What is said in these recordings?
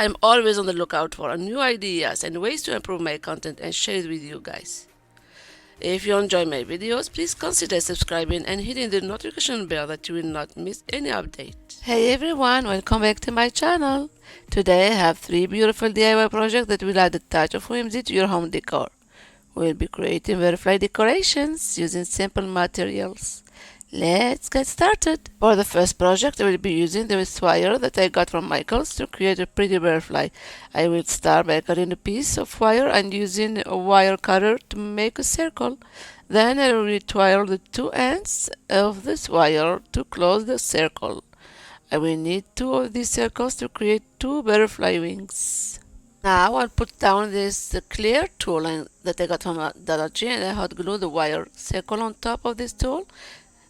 I'm always on the lookout for new ideas and ways to improve my content and share it with you guys. If you enjoy my videos, please consider subscribing and hitting the notification bell that you will not miss any update. Hey everyone, welcome back to my channel. Today I have 3 beautiful DIY projects that will add a touch of whimsy to your home decor. We'll be creating butterfly decorations using simple materials. Let's get started. For the first project, I will be using the wire that I got from Michaels to create a pretty butterfly. I will start by cutting a piece of wire and using a wire cutter to make a circle. Then I will twirl the two ends of this wire to close the circle. I will need 2 of these circles to create 2 butterfly wings. Now I'll put down this clear tool that I got from Dollar Tree, and I hot glue the wire circle on top of this tool,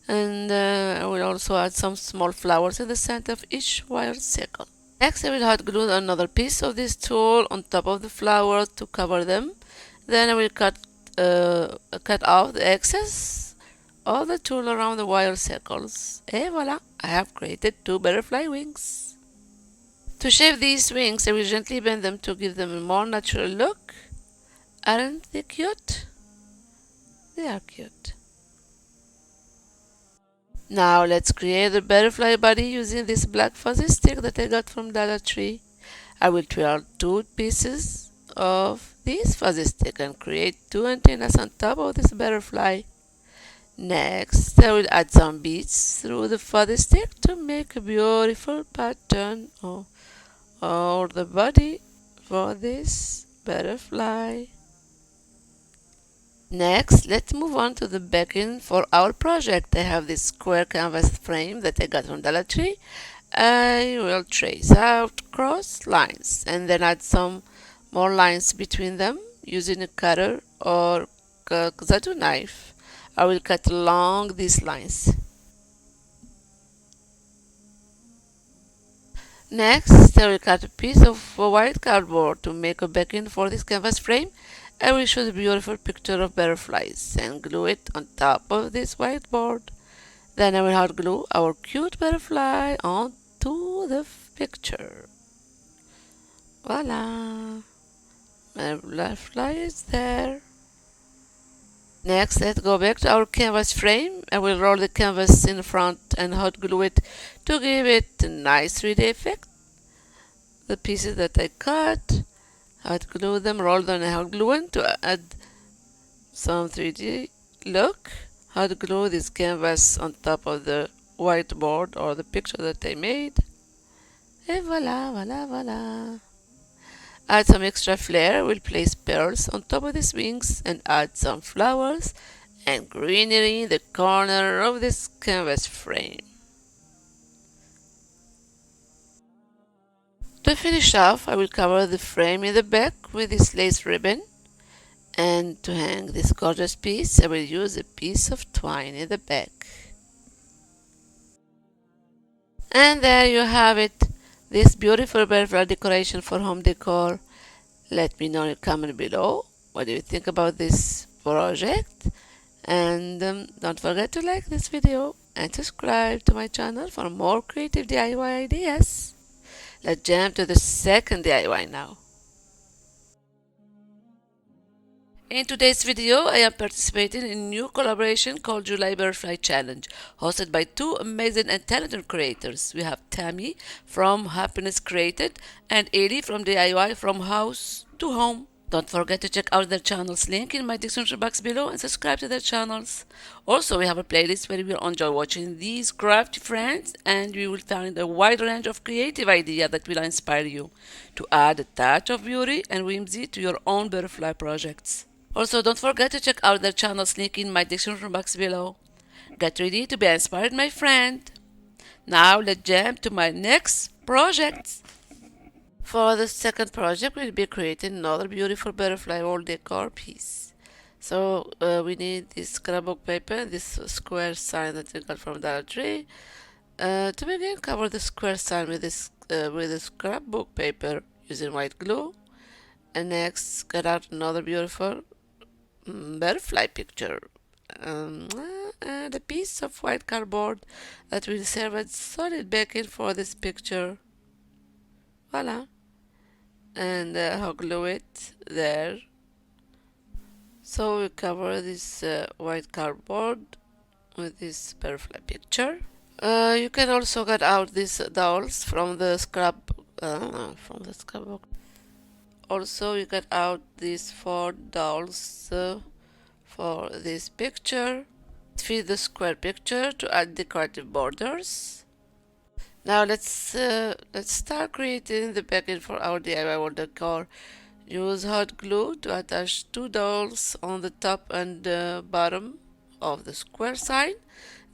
and I will also add some small flowers in the center of each wire circle. Next I will hot glue another piece of this tool on top of the flowers to cover them. Then I will cut off the excess of the tool around the wire circles. Et voila! I have created 2 butterfly wings. To shape these wings, I will gently bend them to give them a more natural look. Aren't they cute? They are cute. Now let's create the butterfly body using this black fuzzy stick that I got from Dollar Tree. I will twirl 2 pieces of this fuzzy stick and create 2 antennas on top of this butterfly. Next, I will add some beads through the fuzzy stick to make a beautiful pattern or the body for this butterfly. Next, let's move on to the backing for our project. I have this square canvas frame that I got from Dollar Tree. I will trace out cross lines and then add some more lines between them using a cutter or X-Acto knife. I will cut along these lines. Next, I will cut a piece of white cardboard to make a backing for this canvas frame. I will show the beautiful picture of butterflies and glue it on top of this whiteboard. Then I will hot glue our cute butterfly onto the picture. Voila! My butterfly is there. Next, let's go back to our canvas frame. I will roll the canvas in front and hot glue it to give it a nice 3D effect. The pieces that I cut, hot glue them, roll them and hot glue them to add some 3D look. Hot glue this canvas on top of the whiteboard or the picture that I made. And voila, voila, voila. Add some extra flair. We'll place pearls on top of these wings and add some flowers and greenery in the corner of this canvas frame. To finish off, I will cover the frame in the back with this lace ribbon, and to hang this gorgeous piece, I will use a piece of twine in the back. And there you have it, this beautiful butterfly decoration for home decor. Let me know in the comment below what do you think about this project, and don't forget to like this video and subscribe to my channel for more creative DIY ideas. Let's jump to the second DIY now. In today's video, I am participating in a new collaboration called July Butterfly Challenge, hosted by 2 amazing and talented creators. We have Tami from Happiness Created and Ellie from DIY From House to Home. Don't forget to check out their channels, link in my description box below, and subscribe to their channels. Also, we have a playlist where you will enjoy watching these crafty friends, and you will find a wide range of creative ideas that will inspire you to add a touch of beauty and whimsy to your own butterfly projects. Also, don't forget to check out their channels, link in my description box below. Get ready to be inspired, my friend. Now, let's jump to my next project. For the second project, we'll be creating another beautiful butterfly wall decor piece. So we need this scrapbook paper, this square sign that we got from Dollar Tree. To begin, cover the square sign with this scrapbook paper using white glue. And next, cut out another beautiful butterfly picture. And a piece of white cardboard that will serve as solid backing for this picture. Voila! and hot glue it there. So we cover this white cardboard with this butterfly picture. You can also get out these dolls from the scrapbook. Also, you get out these four dolls for this picture. Fit the square picture to add decorative borders. Now let's start creating the backing for our DIY wall decor. Use hot glue to attach two dolls on the top and bottom of the square sign.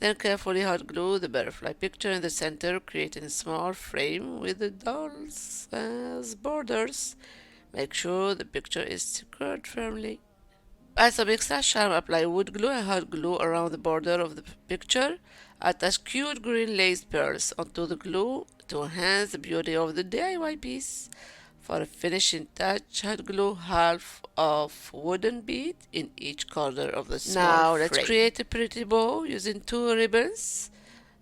Then carefully hot glue the butterfly picture in the center, creating a small frame with the dolls as borders. Make sure the picture is secured firmly. Add some extra charm, apply wood glue and hot glue around the border of the picture. Attach cute green lace pearls onto the glue to enhance the beauty of the DIY piece. For a finishing touch, hot glue half of wooden bead in each corner of the small frame. Now let's create a pretty bow using two ribbons.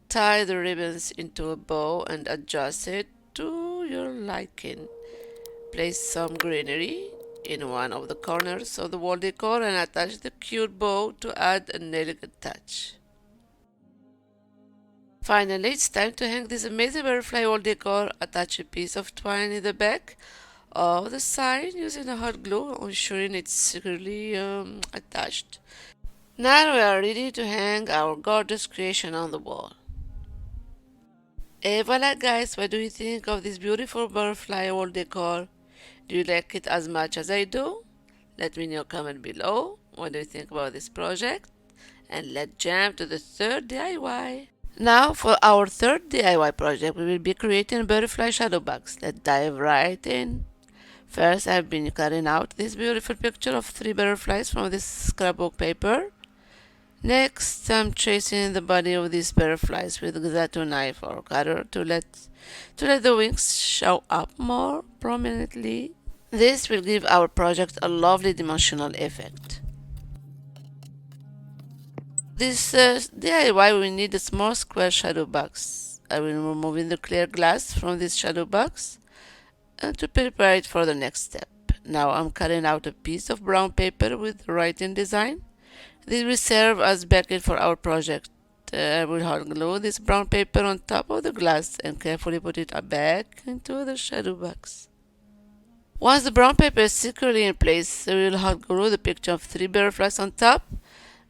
Tie the ribbons into a bow and adjust it to your liking. Place some greenery in one of the corners of the wall decor and attach the cute bow to add an elegant touch. Finally, it's time to hang this amazing butterfly wall decor. Attach a piece of twine in the back of the sign using a hot glue, ensuring it's securely attached. Now we are ready to hang our gorgeous creation on the wall. Et voila guys, what do you think of this beautiful butterfly wall decor? Do you like it as much as I do? Let me know in your comment below. What do you think about this project? And let's jump to the third DIY. Now for our third DIY project, we will be creating butterfly shadow box. Let's dive right in. First, I've been cutting out this beautiful picture of three butterflies from this scrapbook paper. Next, I'm tracing the body of these butterflies with a X-Acto knife or cutter to let the wings show up more prominently. This will give our project a lovely dimensional effect. This DIY we need a small square shadow box. I will be removing the clear glass from this shadow box to prepare it for the next step. Now I'm cutting out a piece of brown paper with writing design. This will serve as backing for our project. I will hot glue this brown paper on top of the glass and carefully put it back into the shadow box. Once the brown paper is securely in place, we will hot glue the picture of three butterflies on top.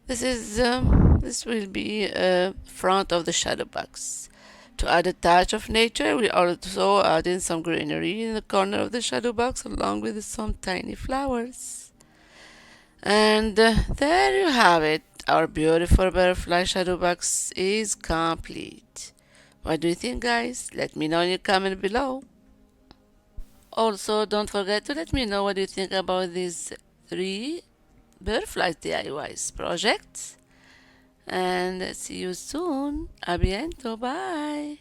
This will be front of the shadow box. To add a touch of nature, we also add in some greenery in the corner of the shadow box along with some tiny flowers. And there you have it. Our beautiful butterfly shadow box is complete. What do you think, guys? Let me know in your comment below. Also, don't forget to let me know what you think about these three butterfly DIYs projects. And see you soon. A bientôt. Bye.